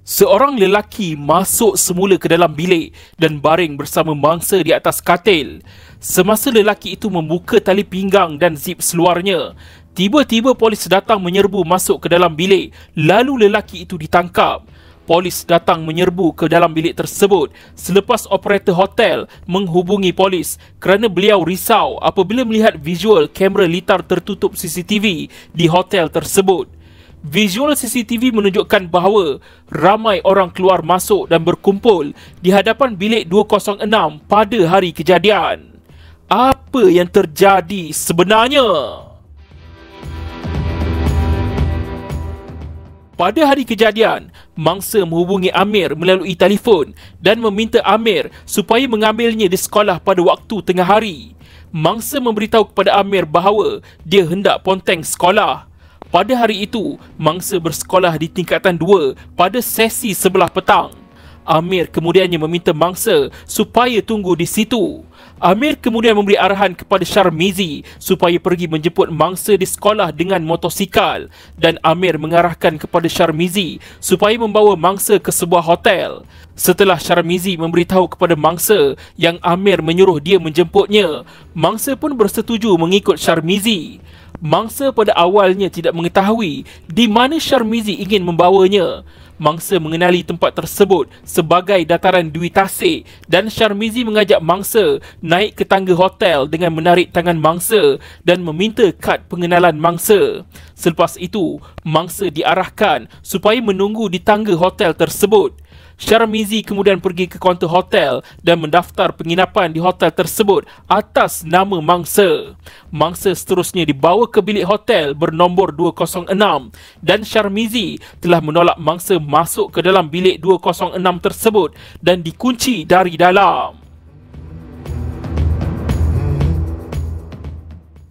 Seorang lelaki masuk semula ke dalam bilik dan baring bersama mangsa di atas katil. Semasa lelaki itu membuka tali pinggang dan zip seluarnya, tiba-tiba polis datang menyerbu masuk ke dalam bilik, lalu lelaki itu ditangkap. Polis datang menyerbu ke dalam bilik tersebut selepas operator hotel menghubungi polis kerana beliau risau apabila melihat visual kamera litar tertutup CCTV di hotel tersebut. Visual CCTV menunjukkan bahawa ramai orang keluar masuk dan berkumpul di hadapan bilik 206 pada hari kejadian. Apa yang terjadi sebenarnya? Pada hari kejadian, mangsa menghubungi Amir melalui telefon dan meminta Amir supaya mengambilnya di sekolah pada waktu tengah hari. Mangsa memberitahu kepada Amir bahawa dia hendak ponteng sekolah. Pada hari itu, mangsa bersekolah di tingkatan 2 pada sesi sebelah petang. Amir kemudiannya meminta mangsa supaya tunggu di situ. Amir kemudian memberi arahan kepada Syarmizi supaya pergi menjemput mangsa di sekolah dengan motosikal, dan Amir mengarahkan kepada Syarmizi supaya membawa mangsa ke sebuah hotel. Setelah Syarmizi memberitahu kepada mangsa yang Amir menyuruh dia menjemputnya, mangsa pun bersetuju mengikut Syarmizi. Mangsa pada awalnya tidak mengetahui di mana Syarmizi ingin membawanya. Mangsa mengenali tempat tersebut sebagai dataran Dwi Tasik dan Syarmizi mengajak mangsa naik ke tangga hotel dengan menarik tangan mangsa dan meminta kad pengenalan mangsa. Selepas itu, mangsa diarahkan supaya menunggu di tangga hotel tersebut. Syarmizi kemudian pergi ke kaunter hotel dan mendaftar penginapan di hotel tersebut atas nama mangsa. Mangsa seterusnya dibawa ke bilik hotel bernombor 206 dan Syarmizi telah menolak mangsa masuk ke dalam bilik 206 tersebut dan dikunci dari dalam.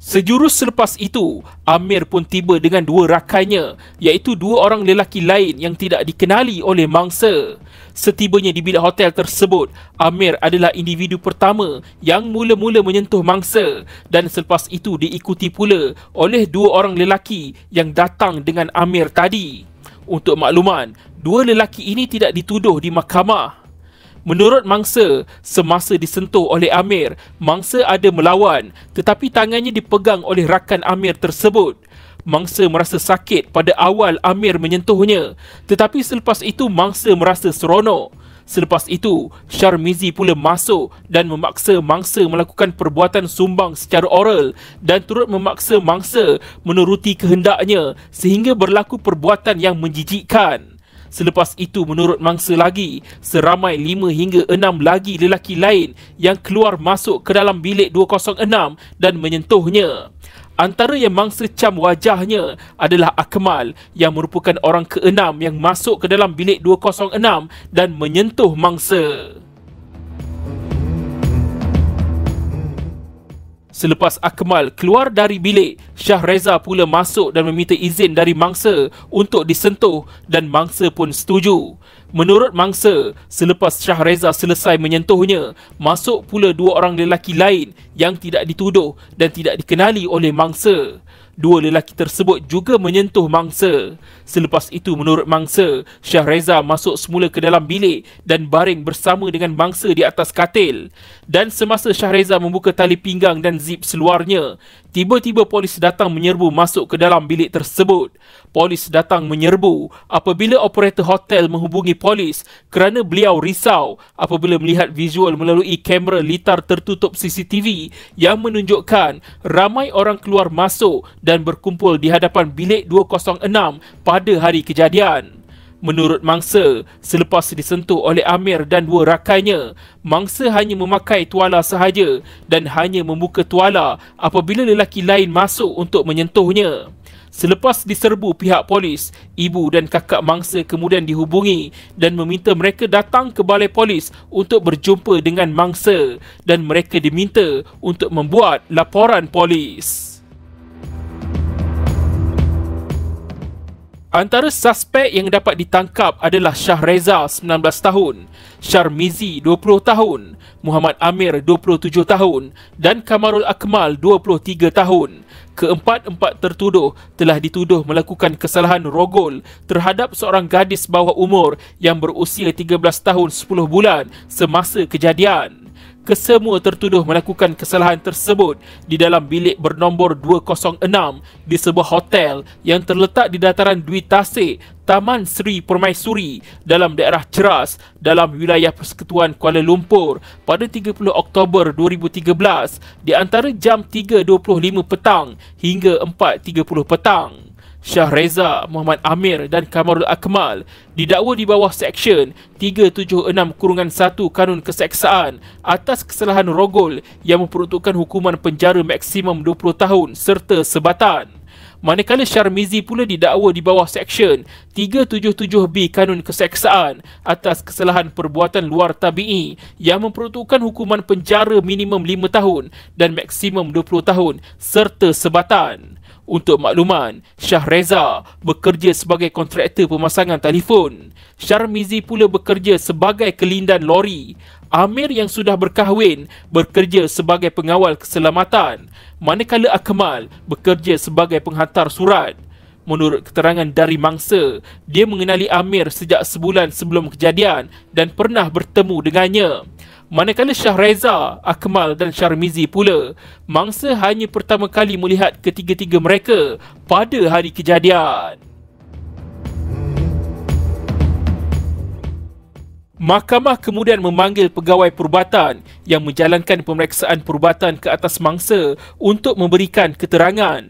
Sejurus selepas itu, Amir pun tiba dengan dua rakainya, iaitu dua orang lelaki lain yang tidak dikenali oleh mangsa. Setibanya di bilik hotel tersebut, Amir adalah individu pertama yang mula-mula menyentuh mangsa dan selepas itu diikuti pula oleh dua orang lelaki yang datang dengan Amir tadi. Untuk makluman, dua lelaki ini tidak dituduh di mahkamah. Menurut mangsa, semasa disentuh oleh Amir, mangsa ada melawan tetapi tangannya dipegang oleh rakan Amir tersebut. Mangsa merasa sakit pada awal Amir menyentuhnya, tetapi selepas itu mangsa merasa seronok. Selepas itu, Syarmizi pula masuk dan memaksa mangsa melakukan perbuatan sumbang secara oral dan turut memaksa mangsa menuruti kehendaknya sehingga berlaku perbuatan yang menjijikkan. Selepas itu, menurut mangsa lagi, seramai 5 hingga 6 lagi lelaki lain yang keluar masuk ke dalam bilik 206 dan menyentuhnya. Antara yang mangsa cam wajahnya adalah Akmal yang merupakan orang ke-6 yang masuk ke dalam bilik 206 dan menyentuh mangsa. Selepas Akmal keluar dari bilik, Syahreza pula masuk dan meminta izin dari mangsa untuk disentuh dan mangsa pun setuju. Menurut mangsa, selepas Syahreza selesai menyentuhnya, masuk pula dua orang lelaki lain yang tidak dituduh dan tidak dikenali oleh mangsa. Dua lelaki tersebut juga menyentuh mangsa. Selepas itu, menurut mangsa, Syahreza masuk semula ke dalam bilik dan baring bersama dengan mangsa di atas katil. Dan semasa Syahreza membuka tali pinggang dan zip seluarnya, tiba-tiba polis datang menyerbu masuk ke dalam bilik tersebut. Polis datang menyerbu apabila operator hotel menghubungi polis kerana beliau risau apabila melihat visual melalui kamera litar tertutup CCTV yang menunjukkan ramai orang keluar masuk dan berkumpul di hadapan bilik 206 pada hari kejadian. Menurut mangsa, selepas disentuh oleh Amir dan dua rakainya, mangsa hanya memakai tuala sahaja dan hanya membuka tuala apabila lelaki lain masuk untuk menyentuhnya. Selepas diserbu pihak polis, ibu dan kakak mangsa kemudian dihubungi dan meminta mereka datang ke balai polis untuk berjumpa dengan mangsa dan mereka diminta untuk membuat laporan polis. Antara suspek yang dapat ditangkap adalah Shah Reza 19 tahun, Sharmizi 20 tahun, Muhammad Amir 27 tahun dan Kamarul Akmal 23 tahun. Keempat-empat tertuduh telah dituduh melakukan kesalahan rogol terhadap seorang gadis bawah umur yang berusia 13 tahun 10 bulan semasa kejadian. Kesemua tertuduh melakukan kesalahan tersebut di dalam bilik bernombor 206 di sebuah hotel yang terletak di dataran Dwi Tasik, Taman Sri Permaisuri dalam daerah Ceras dalam wilayah Persekutuan Kuala Lumpur pada 30 Oktober 2013 di antara jam 3.25 petang hingga 4.30 petang. Shah Reza, Muhammad Amir dan Kamarul Akmal didakwa di bawah Seksyen 376-1 Kanun Keseksaan atas kesalahan rogol yang memperuntukkan hukuman penjara maksimum 20 tahun serta sebatan. Manakala Sharmizi pula didakwa di bawah Seksyen 377B Kanun Keseksaan atas kesalahan perbuatan luar tabi'i yang memperuntukkan hukuman penjara minimum 5 tahun dan maksimum 20 tahun serta sebatan. Untuk makluman, Shah Reza bekerja sebagai kontraktor pemasangan telefon. Sharmizi pula bekerja sebagai kelindan lori. Amir yang sudah berkahwin bekerja sebagai pengawal keselamatan. Manakala Akmal bekerja sebagai penghantar surat. Menurut keterangan dari mangsa, dia mengenali Amir sejak sebulan sebelum kejadian dan pernah bertemu dengannya. Manakala Shah Reza, Akmal dan Sharmizi pula, mangsa hanya pertama kali melihat ketiga-tiga mereka pada hari kejadian. Mahkamah kemudian memanggil pegawai perubatan yang menjalankan pemeriksaan perubatan ke atas mangsa untuk memberikan keterangan.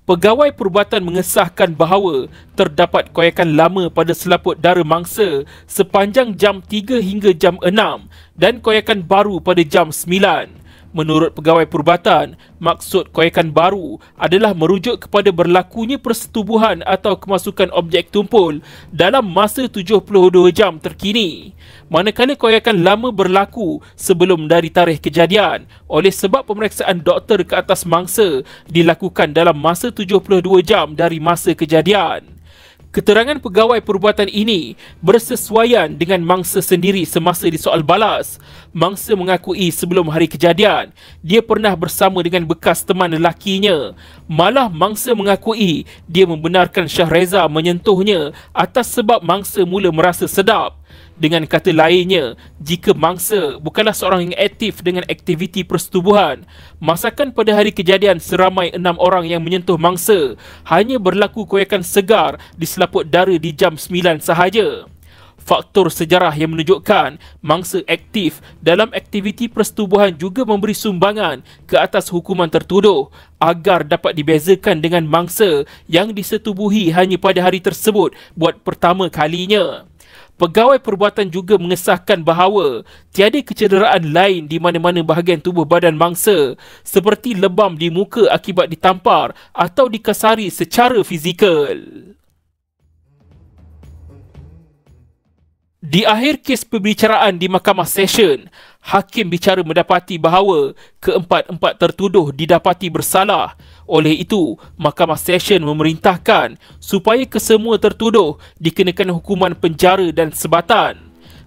Pegawai perubatan mengesahkan bahawa terdapat koyakan lama pada selaput dara mangsa sepanjang jam 3 hingga jam 6 dan koyakan baru pada jam 9. Menurut pegawai perubatan, maksud koyakan baru adalah merujuk kepada berlakunya persetubuhan atau kemasukan objek tumpul dalam masa 72 jam terkini. Manakala koyakan lama berlaku sebelum dari tarikh kejadian oleh sebab pemeriksaan doktor ke atas mangsa dilakukan dalam masa 72 jam dari masa kejadian. Keterangan pegawai perubatan ini bersesuaian dengan mangsa sendiri semasa disoal balas. Mangsa mengakui sebelum hari kejadian, dia pernah bersama dengan bekas teman lelakinya. Malah mangsa mengakui dia membenarkan Shah Reza menyentuhnya atas sebab mangsa mula merasa sedap. Dengan kata lainnya, jika mangsa bukanlah seorang yang aktif dengan aktiviti persetubuhan, masakan pada hari kejadian seramai 6 orang yang menyentuh mangsa hanya berlaku koyakan segar di selaput dara di jam 9 sahaja. Faktor sejarah yang menunjukkan mangsa aktif dalam aktiviti persetubuhan juga memberi sumbangan ke atas hukuman tertuduh agar dapat dibezakan dengan mangsa yang disetubuhi hanya pada hari tersebut buat pertama kalinya. Pegawai perubatan juga mengesahkan bahawa tiada kecederaan lain di mana-mana bahagian tubuh badan mangsa seperti lebam di muka akibat ditampar atau dikasari secara fizikal. Di akhir kes pembicaraan di Mahkamah Session, hakim bicara mendapati bahawa keempat-empat tertuduh didapati bersalah. Oleh itu, Mahkamah Session memerintahkan supaya kesemua tertuduh dikenakan hukuman penjara dan sebatan.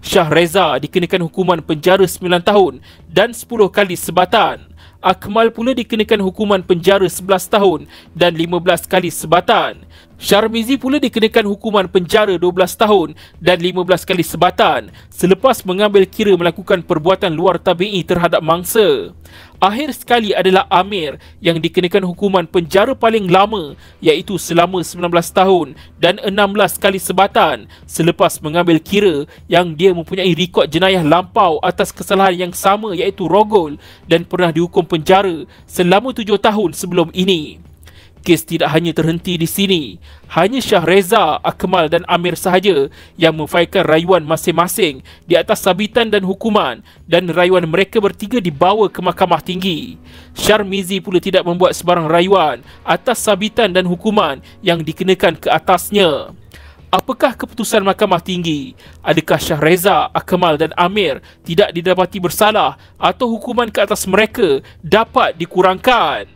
Shah Reza dikenakan hukuman penjara 9 tahun dan 10 kali sebatan. Akmal pula dikenakan hukuman penjara 11 tahun dan 15 kali sebatan. Sharmizi pula dikenakan hukuman penjara 12 tahun dan 15 kali sebatan selepas mengambil kira melakukan perbuatan luar tabi'i terhadap mangsa. Akhir sekali adalah Amir yang dikenakan hukuman penjara paling lama iaitu selama 19 tahun dan 16 kali sebatan selepas mengambil kira yang dia mempunyai rekod jenayah lampau atas kesalahan yang sama iaitu rogol dan pernah dihukum penjara selama 7 tahun sebelum ini. Kes tidak hanya terhenti di sini. Hanya Shah Reza, Akmal dan Amir sahaja yang memfailkan rayuan masing-masing di atas sabitan dan hukuman dan rayuan mereka bertiga dibawa ke Mahkamah Tinggi. Sharmizi pula tidak membuat sebarang rayuan atas sabitan dan hukuman yang dikenakan ke atasnya. Apakah keputusan Mahkamah Tinggi? Adakah Shah Reza, Akmal dan Amir tidak didapati bersalah atau hukuman ke atas mereka dapat dikurangkan?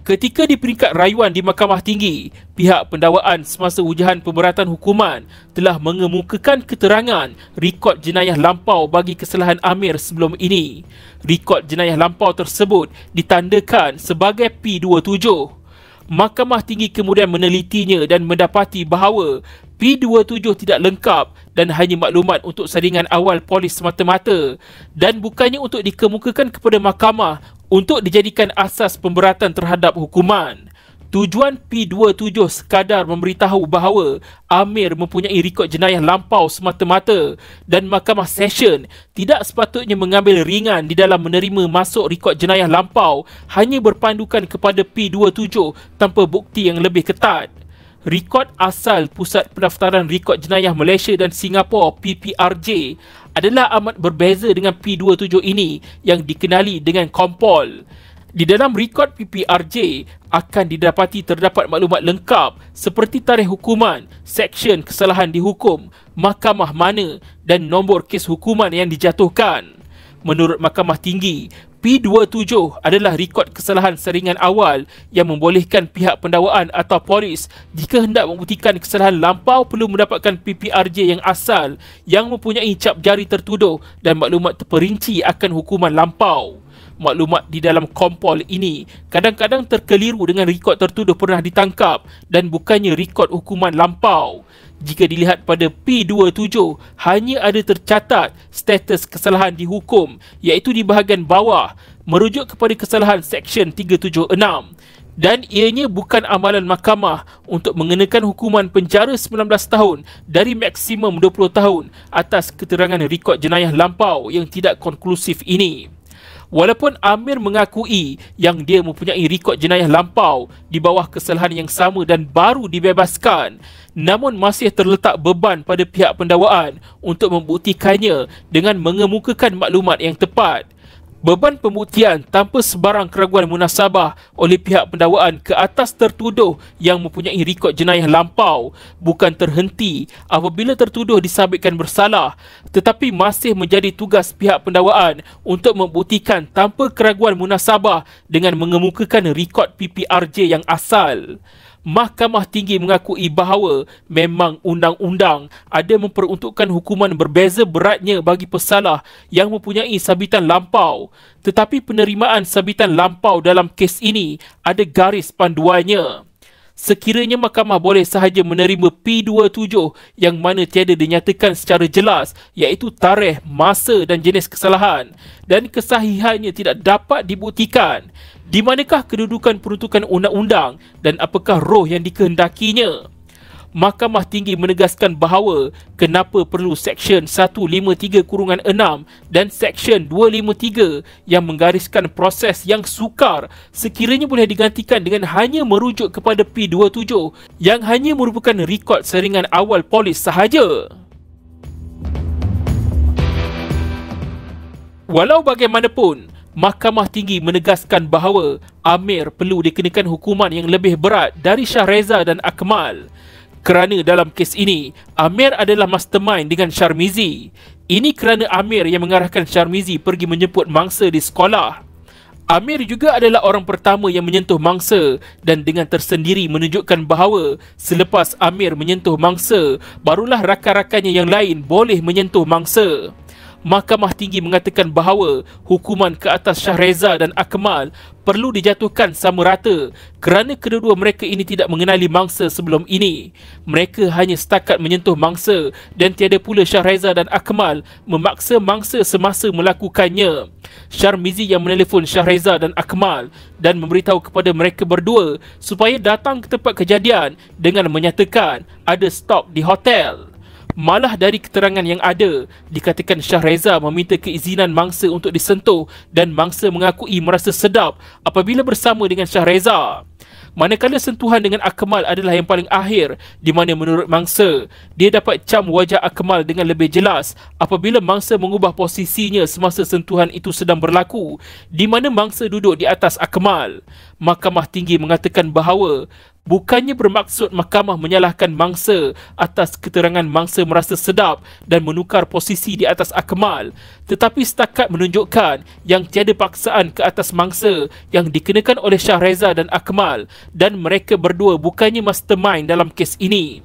Ketika di peringkat rayuan di Mahkamah Tinggi, pihak pendakwaan semasa ujian pemberatan hukuman telah mengemukakan keterangan rekod jenayah lampau bagi kesalahan Amir sebelum ini. Rekod jenayah lampau tersebut ditandakan sebagai P27. Mahkamah Tinggi kemudian menelitinya dan mendapati bahawa P27 tidak lengkap dan hanya maklumat untuk saringan awal polis semata-mata dan bukannya untuk dikemukakan kepada mahkamah untuk dijadikan asas pemberatan terhadap hukuman. Tujuan P27 sekadar memberitahu bahawa Amir mempunyai rekod jenayah lampau semata-mata dan Mahkamah Session tidak sepatutnya mengambil ringan di dalam menerima masuk rekod jenayah lampau hanya berpandukan kepada P27 tanpa bukti yang lebih ketat. Rekod asal Pusat Pendaftaran Rekod Jenayah Malaysia dan Singapura PPRJ adalah amat berbeza dengan P27 ini yang dikenali dengan Kompol. Di dalam rekod PPRJ akan didapati terdapat maklumat lengkap seperti tarikh hukuman, seksyen kesalahan dihukum, mahkamah mana dan nombor kes hukuman yang dijatuhkan. Menurut Mahkamah Tinggi, P27 adalah rekod kesalahan saringan awal yang membolehkan pihak pendakwaan atau polis jika hendak membuktikan kesalahan lampau perlu mendapatkan PPRJ yang asal yang mempunyai cap jari tertuduh dan maklumat terperinci akan hukuman lampau. Maklumat di dalam Kompol ini kadang-kadang terkeliru dengan rekod tertuduh pernah ditangkap dan bukannya rekod hukuman lampau. Jika dilihat pada P27, hanya ada tercatat status kesalahan dihukum iaitu di bahagian bawah merujuk kepada kesalahan Seksyen 376 dan ianya bukan amalan mahkamah untuk mengenakan hukuman penjara 19 tahun dari maksimum 20 tahun atas keterangan rekod jenayah lampau yang tidak konklusif ini. Walaupun Amir mengakui yang dia mempunyai rekod jenayah lampau di bawah kesalahan yang sama dan baru dibebaskan, namun masih terletak beban pada pihak pendakwaan untuk membuktikannya dengan mengemukakan maklumat yang tepat. Beban pembuktian tanpa sebarang keraguan munasabah oleh pihak pendakwaan ke atas tertuduh yang mempunyai rekod jenayah lampau bukan terhenti apabila tertuduh disabitkan bersalah, tetapi masih menjadi tugas pihak pendakwaan untuk membuktikan tanpa keraguan munasabah dengan mengemukakan rekod PPRJ yang asal. Mahkamah Tinggi mengakui bahawa memang undang-undang ada memperuntukkan hukuman berbeza beratnya bagi pesalah yang mempunyai sabitan lampau, tetapi penerimaan sabitan lampau dalam kes ini ada garis panduannya. Sekiranya mahkamah boleh sahaja menerima P27 yang mana tiada dinyatakan secara jelas iaitu tarikh, masa dan jenis kesalahan dan kesahihannya tidak dapat dibuktikan, di manakah kedudukan peruntukan undang-undang dan apakah roh yang dikehendakinya? Mahkamah Tinggi menegaskan bahawa kenapa perlu Seksyen 153(6) dan Seksyen 253 yang menggariskan proses yang sukar sekiranya boleh digantikan dengan hanya merujuk kepada P27 yang hanya merupakan rekod saringan awal polis sahaja. Walau bagaimanapun, Mahkamah Tinggi menegaskan bahawa Amir perlu dikenakan hukuman yang lebih berat dari Shahreza dan Akmal. Kerana dalam kes ini, Amir adalah mastermind dengan Sharmizi. Ini kerana Amir yang mengarahkan Sharmizi pergi menjemput mangsa di sekolah. Amir juga adalah orang pertama yang menyentuh mangsa dan dengan tersendiri menunjukkan bahawa selepas Amir menyentuh mangsa, barulah rakan-rakannya yang lain boleh menyentuh mangsa. Mahkamah Tinggi mengatakan bahawa hukuman ke atas Shahreza dan Akmal perlu dijatuhkan sama rata kerana kedua-dua mereka ini tidak mengenali mangsa sebelum ini. Mereka hanya setakat menyentuh mangsa dan tiada pula Shahreza dan Akmal memaksa mangsa semasa melakukannya. Sharmizi yang menelefon Shahreza dan Akmal dan memberitahu kepada mereka berdua supaya datang ke tempat kejadian dengan menyatakan ada stok di hotel. Malah dari keterangan yang ada, dikatakan Shahreza meminta keizinan mangsa untuk disentuh dan mangsa mengakui merasa sedap apabila bersama dengan Shahreza. Manakala sentuhan dengan Akmal adalah yang paling akhir, di mana menurut mangsa, dia dapat cam wajah Akmal dengan lebih jelas apabila mangsa mengubah posisinya semasa sentuhan itu sedang berlaku, di mana mangsa duduk di atas Akmal. Mahkamah Tinggi mengatakan bahawa Bukannya bermaksud mahkamah menyalahkan mangsa atas keterangan mangsa merasa sedap dan menukar posisi di atas Akmal, tetapi setakat menunjukkan yang tiada paksaan ke atas mangsa yang dikenakan oleh Shah Reza dan Akmal dan mereka berdua bukannya mastermind dalam kes ini.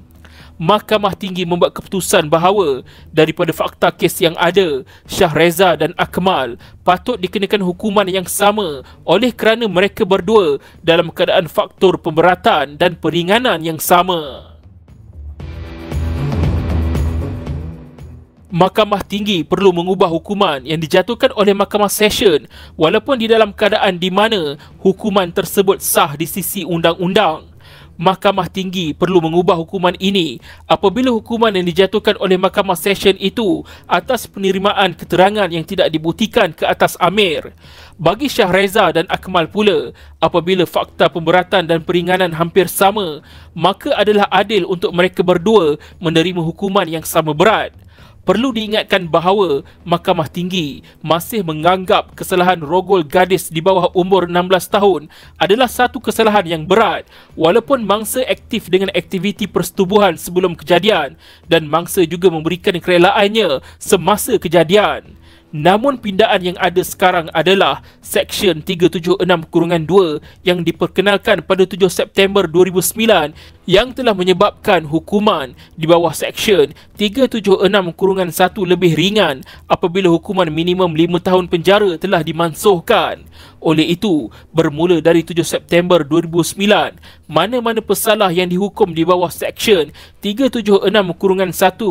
Mahkamah Tinggi membuat keputusan bahawa daripada fakta kes yang ada, Shah Reza dan Akmal patut dikenakan hukuman yang sama oleh kerana mereka berdua dalam keadaan faktor pemberatan dan peringanan yang sama. Mahkamah Tinggi perlu mengubah hukuman yang dijatuhkan oleh Mahkamah Session walaupun di dalam keadaan di mana hukuman tersebut sah di sisi undang-undang. Mahkamah Tinggi perlu mengubah hukuman ini apabila hukuman yang dijatuhkan oleh Mahkamah Session itu atas penerimaan keterangan yang tidak dibuktikan ke atas Amir. Bagi Shah Reza dan Akmal pula, apabila fakta pemberatan dan peringanan hampir sama, maka adalah adil untuk mereka berdua menerima hukuman yang sama berat. Perlu diingatkan bahawa Mahkamah Tinggi masih menganggap kesalahan rogol gadis di bawah umur 16 tahun adalah satu kesalahan yang berat walaupun mangsa aktif dengan aktiviti persetubuhan sebelum kejadian dan mangsa juga memberikan kerelaannya semasa kejadian. Namun pindaan yang ada sekarang adalah Seksyen 376-2 yang diperkenalkan pada 7 September 2009 yang telah menyebabkan hukuman di bawah Seksyen 376-1 lebih ringan apabila hukuman minimum 5 tahun penjara telah dimansuhkan. Oleh itu, bermula dari 7 September 2009, mana-mana pesalah yang dihukum di bawah Seksyen 376-1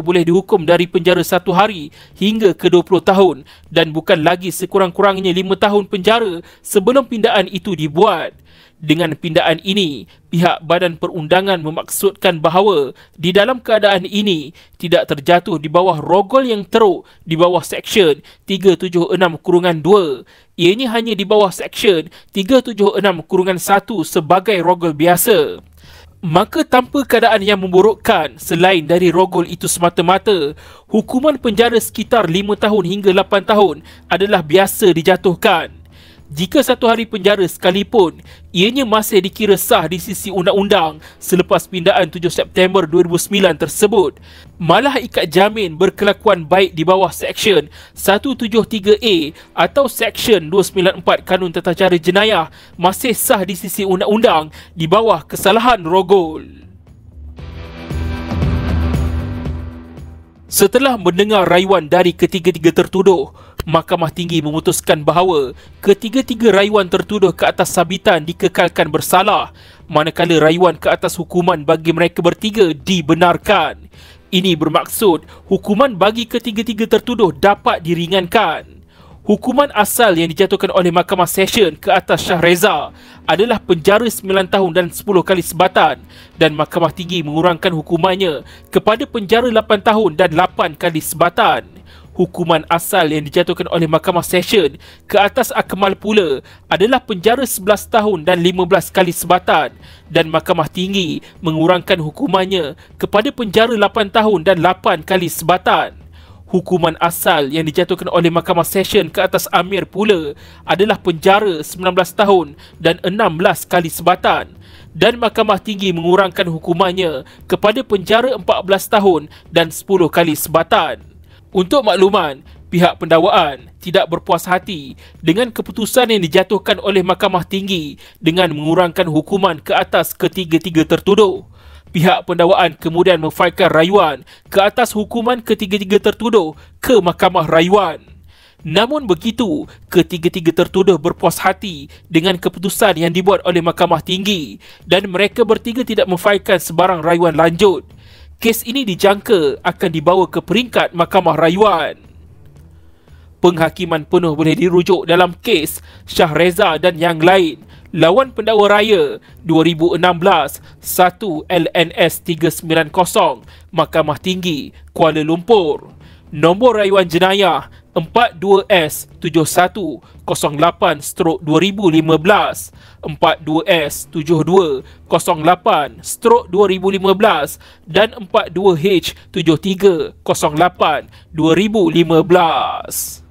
boleh dihukum dari penjara 1 hari hingga ke 20 tahun dan bukan lagi sekurang-kurangnya 5 tahun penjara sebelum pindaan itu dibuat. Dengan pindaan ini, pihak Badan Perundangan memaksudkan bahawa di dalam keadaan ini tidak terjatuh di bawah rogol yang teruk di bawah Seksyen 376-2. Ianya hanya di bawah Seksyen 376-1 sebagai rogol biasa. Maka tanpa keadaan yang memburukkan selain dari rogol itu semata-mata, hukuman penjara sekitar 5 tahun hingga 8 tahun adalah biasa dijatuhkan. Jika 1 hari penjara sekalipun, ianya masih dikira sah di sisi undang-undang selepas pindaan 7 September 2009 tersebut. Malah ikat jamin berkelakuan baik di bawah Seksyen 173A atau Seksyen 294 Kanun Tata Cara Jenayah masih sah di sisi undang-undang di bawah kesalahan rogol. Setelah mendengar rayuan dari ketiga-tiga tertuduh, Mahkamah Tinggi memutuskan bahawa ketiga-tiga rayuan tertuduh ke atas sabitan dikekalkan bersalah, manakala rayuan ke atas hukuman bagi mereka bertiga dibenarkan. Ini bermaksud hukuman bagi ketiga-tiga tertuduh dapat diringankan. Hukuman asal yang dijatuhkan oleh Mahkamah Session ke atas Shah Reza adalah penjara 9 tahun dan 10 kali sebatan dan Mahkamah Tinggi mengurangkan hukumannya kepada penjara 8 tahun dan 8 kali sebatan. Hukuman asal yang dijatuhkan oleh Mahkamah Session ke atas Akmal pula adalah penjara 11 tahun dan 15 kali sebatan dan Mahkamah Tinggi mengurangkan hukumannya kepada penjara 8 tahun dan 8 kali sebatan. Hukuman asal yang dijatuhkan oleh Mahkamah Session ke atas Amir pula adalah penjara 19 tahun dan 16 kali sebatan dan Mahkamah Tinggi mengurangkan hukumannya kepada penjara 14 tahun dan 10 kali sebatan. Untuk makluman, pihak pendakwaan tidak berpuas hati dengan keputusan yang dijatuhkan oleh Mahkamah Tinggi dengan mengurangkan hukuman ke atas ketiga-tiga tertuduh. Pihak pendakwaan kemudian memfailkan rayuan ke atas hukuman ketiga-tiga tertuduh ke Mahkamah Rayuan. Namun begitu, ketiga-tiga tertuduh berpuas hati dengan keputusan yang dibuat oleh Mahkamah Tinggi dan mereka bertiga tidak memfailkan sebarang rayuan lanjut. Kes ini dijangka akan dibawa ke peringkat Mahkamah Rayuan. Penghakiman penuh boleh dirujuk dalam kes Shah Reza dan yang lain lawan pendakwa raya 2016 1 LNS 390 Mahkamah Tinggi Kuala Lumpur. Nombor rayuan jenayah 42S7108/2015, 42S7208/2015 dan 42H7308/2015.